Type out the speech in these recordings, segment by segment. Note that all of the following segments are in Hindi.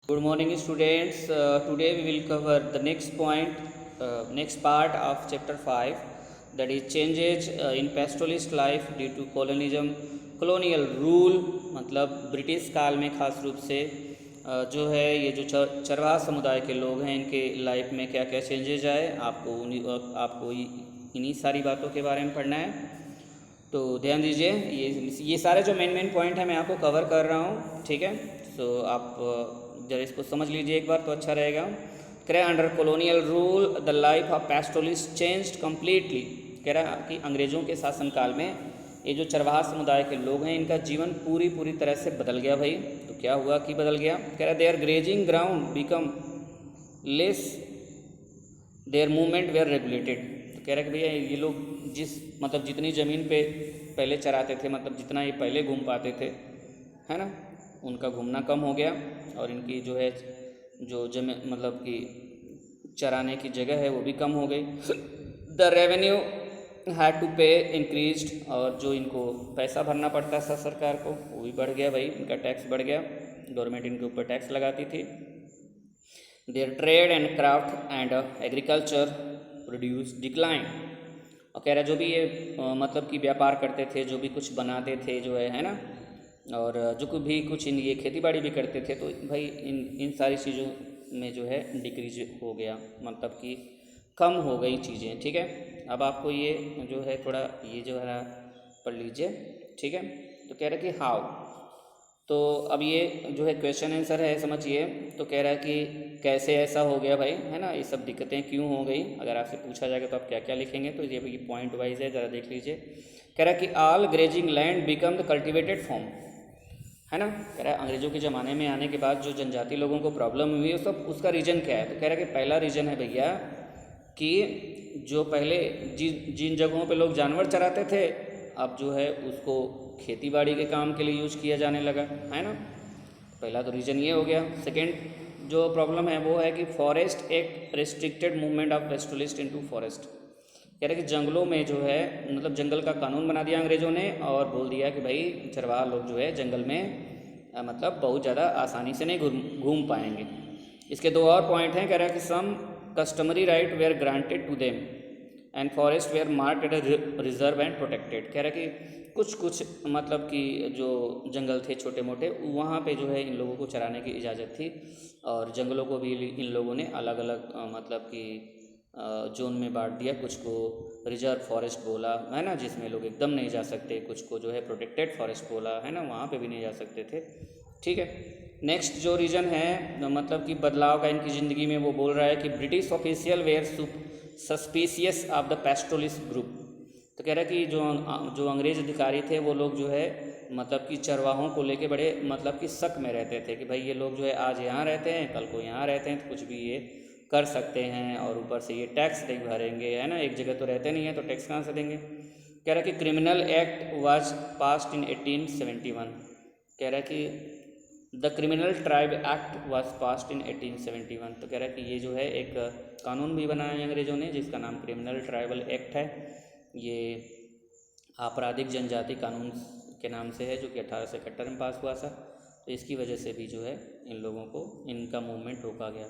Good morning, students. Today we will cover the next part of chapter 5, that is changes in pastoralist life due to colonial rule. मतलब ब्रिटिश काल में खास रूप से जो है ये जो चरवाहा समुदाय के लोग हैं इनके लाइफ में क्या क्या चेंजेज आए, आपको इन्हीं सारी बातों के बारे में पढ़ना है। तो ध्यान दीजिए, ये सारे जो मेन पॉइंट है मैं आपको कवर कर रहा हूँ, ठीक है। सो आप जरा इसको समझ लीजिए एक बार तो अच्छा रहेगा। कह रहा है under colonial rule the life of pastoralist changed completely. कह रहा है कि अंग्रेज़ों के शासनकाल में ये जो चरवाहा समुदाय के लोग हैं इनका जीवन पूरी तरह से बदल गया भाई। तो क्या हुआ कि बदल गया? कह रहा है their grazing ground become less, their movement were regulated. तो कह रहा है कि भैया ये लोग जितनी ज़मीन पे पहले चराते थे, मतलब जितना ये पहले घूम पाते थे, है ना, उनका घूमना कम हो गया और इनकी जो है जो जमीन मतलब कि चराने की जगह है वो भी कम हो गई। द रेवेन्यू हैड टू पे इंक्रीज्ड, और जो इनको पैसा भरना पड़ता था सरकार को वो भी बढ़ गया भाई, इनका टैक्स बढ़ गया, गवर्नमेंट इनके ऊपर टैक्स लगाती थी। Their trade and craft and agriculture produce decline. और कह रहा है जो भी ये मतलब कि व्यापार करते थे, जो भी कुछ बनाते थे जो है ना, और जो भी कुछ ये खेती बाड़ी भी करते थे, तो भाई इन सारी चीज़ों में जो है डिक्रीज हो गया, मतलब कि कम हो गई चीज़ें, ठीक है। अब आपको ये जो है थोड़ा ये जो है पढ़ लीजिए, ठीक है। तो कह रहा है कि हाउ, तो अब ये जो है क्वेश्चन आंसर है, समझिए। तो कह रहा है कि कैसे ऐसा हो गया भाई, है ना, ये सब दिक्कतें क्यों हो गई। अगर आपसे पूछा जाएगा तो आप क्या क्या लिखेंगे, तो ये पॉइंट वाइज है, ज़रा देख लीजिए। कह रहा है कि all grazing land become the cultivated form, है ना। कह रहा है अंग्रेज़ों के ज़माने में आने के बाद जो जनजाति लोगों को प्रॉब्लम हुई, सब उसका रीज़न क्या है। तो कह रहा है कि पहला रीज़न है भैया कि जो पहले जिन जगहों पे लोग जानवर चराते थे, अब जो है उसको खेती बाड़ी के काम के लिए यूज़ किया जाने लगा, है ना। पहला तो रीज़न ये हो गया। सेकेंड जो प्रॉब्लम है वो है कि फॉरेस्ट एक restricted movement of pastoralist into forest. कह रहे कि जंगलों में जो है मतलब जंगल का कानून बना दिया अंग्रेज़ों ने, और बोल दिया कि भाई चरवाहा लोग जो है जंगल में मतलब बहुत ज़्यादा आसानी से नहीं घूम पाएंगे। इसके दो और पॉइंट हैं। कह रहा है कि some customary right were granted to them and forest were marked as reserve and protected. कह रहा है कि कुछ मतलब कि जो जंगल थे छोटे मोटे, वहाँ पे जो है इन लोगों को चराने की इजाज़त थी, और जंगलों को भी इन लोगों ने अलग अलग मतलब कि जोन में बांट दिया। कुछ को रिजर्व फॉरेस्ट बोला, है ना, जिसमें लोग एकदम नहीं जा सकते, कुछ को जो है प्रोटेक्टेड फॉरेस्ट बोला, है ना, वहाँ पे भी नहीं जा सकते थे, ठीक है। नेक्स्ट जो रीज़न है मतलब कि बदलाव का इनकी ज़िंदगी में, वो बोल रहा है कि British official were suspicious of the pastoralist group. तो कह रहा है कि जो अंग्रेज़ अधिकारी थे वो लोग जो है मतलब कि चरवाहों को लेके बड़े मतलब कि शक में रहते थे कि भाई ये लोग जो है आज यहाँ रहते हैं, कल को यहाँ रहते हैं, तो कुछ भी ये कर सकते हैं, और ऊपर से ये टैक्स नहीं भरेंगे, है ना, एक जगह तो रहते नहीं है तो टैक्स कहाँ से देंगे। कह रहा है कि criminal act was passed in 1871। कह रहा है कि the criminal tribe act was passed in 1871। तो कह रहा है कि ये जो है एक कानून भी बनाया है अंग्रेज़ों ने, जिसका नाम क्रिमिनल ट्राइबल एक्ट है। ये आपराधिक जनजाति कानून के नाम से है, जो कि 1871 में पास हुआ था। तो इसकी वजह से भी जो है इन लोगों को इनका मूवमेंट रोका गया।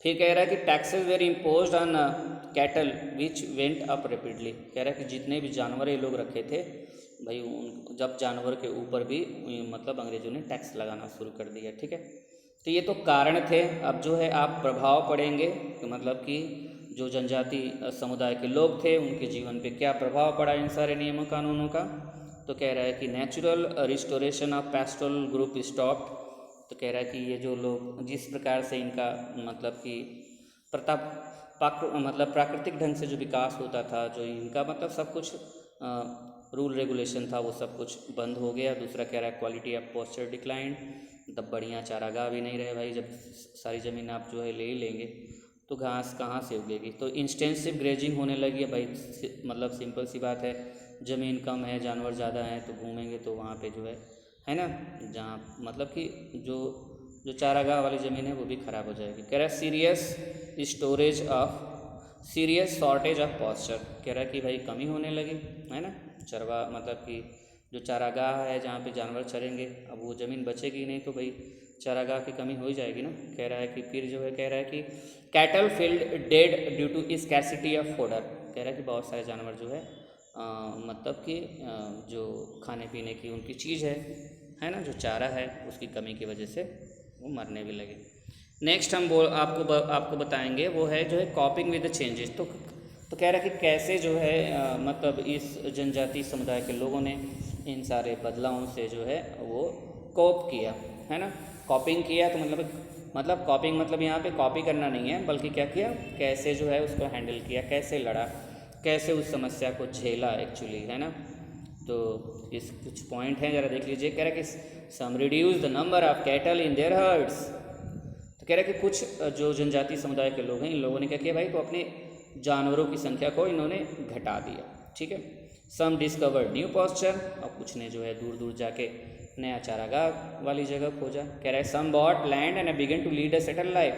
फिर कह रहा है कि taxes were imposed on cattle which went up rapidly. कह रहा है कि जितने भी जानवर ये लोग रखे थे भाई, उन जब जानवर के ऊपर भी मतलब अंग्रेज़ों ने टैक्स लगाना शुरू कर दिया, ठीक है। तो ये तो कारण थे। अब जो है आप प्रभाव पड़ेंगे, तो मतलब कि जो जनजाति समुदाय के लोग थे उनके जीवन पे क्या प्रभाव पड़ा इन सारे नियमों कानूनों का। तो कह रहा है कि natural restoration of pastoral group stopped. तो कह रहा है कि ये जो लोग जिस प्रकार से इनका मतलब कि मतलब प्राकृतिक ढंग से जो विकास होता था, जो इनका मतलब सब कुछ रूल रेगुलेशन था, वो सब कुछ बंद हो गया। दूसरा कह रहा है क्वालिटी ऑफ पॉस्चर डिक्लाइन, तब बढ़िया चारागाह भी नहीं रहे भाई। जब सारी ज़मीन आप जो है ले ही लेंगे तो घास कहाँ से उगेगी। तो इंस्टेंसिव ग्रेजिंग होने लगी है भाई, मतलब सिंपल सी बात है, ज़मीन कम है, जानवर ज़्यादा हैं, तो घूमेंगे तो वहाँ पे जो है ना, जहाँ मतलब कि जो जो चारागाह वाली ज़मीन है वो भी ख़राब हो जाएगी। कह रहा है सीरियस शॉर्टेज ऑफ पॉस्चर। कह रहा है कि भाई कमी होने लगी, है ना, चरवा मतलब कि जो चारागाह है जहाँ पे जानवर चरेंगे, अब वो ज़मीन बचेगी नहीं, तो भाई चारागाह की कमी हो ही जाएगी ना। कह रहा है कि फिर जो है कह रहा है कि cattle field dead due to scarcity of fodder. कह रहा है कि बहुत सारे जानवर जो है मतलब कि जो खाने पीने की उनकी चीज़ है ना, जो चारा है उसकी कमी की वजह से वो मरने भी लगे। नेक्स्ट हम आपको बताएंगे वो है जो है कॉपिंग विद द चेंजेस। तो कह रहा है कि कैसे जो है मतलब इस जनजाति समुदाय के लोगों ने इन सारे बदलावों से जो है वो कोप किया, है ना। कॉपिंग किया तो मतलब कॉपिंग मतलब यहाँ पे कॉपी करना नहीं है, बल्कि क्या किया, कैसे जो है उसको हैंडल किया, कैसे लड़ा, कैसे उस समस्या को झेला एक्चुअली, है ना। तो इस कुछ पॉइंट हैं, ज़रा देख लीजिए। कह रहा है कि some reduce the number of cattle in their herds. तो कह रहा है कि कुछ जो जनजाति समुदाय के लोग हैं, इन लोगों ने क्या किया भाई, तो अपने जानवरों की संख्या को इन्होंने घटा दिया, ठीक है। सम डिस्कवर्ड न्यू पॉस्चर, और कुछ ने जो है दूर दूर जाके नया चारागाह वाली जगह खोजा। कह रहा है some bought land and begin to lead a settle life.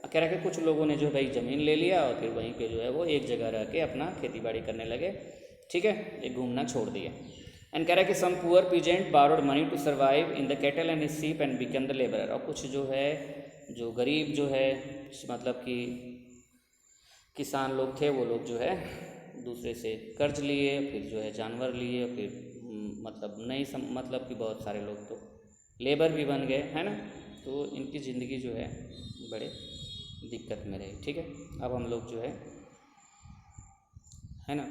कह रहा है कि कुछ लोगों ने जो भाई ज़मीन ले लिया और फिर वहीं पे जो है वो एक जगह रह के अपना खेती बाड़ी करने लगे, ठीक है, ये घूमना छोड़ दिया। एंड कह रहा है कि some poor peasant borrowed money to survive in the cattle and sheep and become the labourer. और कुछ जो है जो गरीब जो है मतलब कि किसान लोग थे, वो लोग जो है दूसरे से कर्ज लिए, फिर जो है जानवर लिए, फिर मतलब मतलब कि बहुत सारे लोग तो लेबर भी बन गए, है ना। तो इनकी ज़िंदगी जो है बड़े दिक्कत में रही, ठीक है। अब हम लोग जो है ना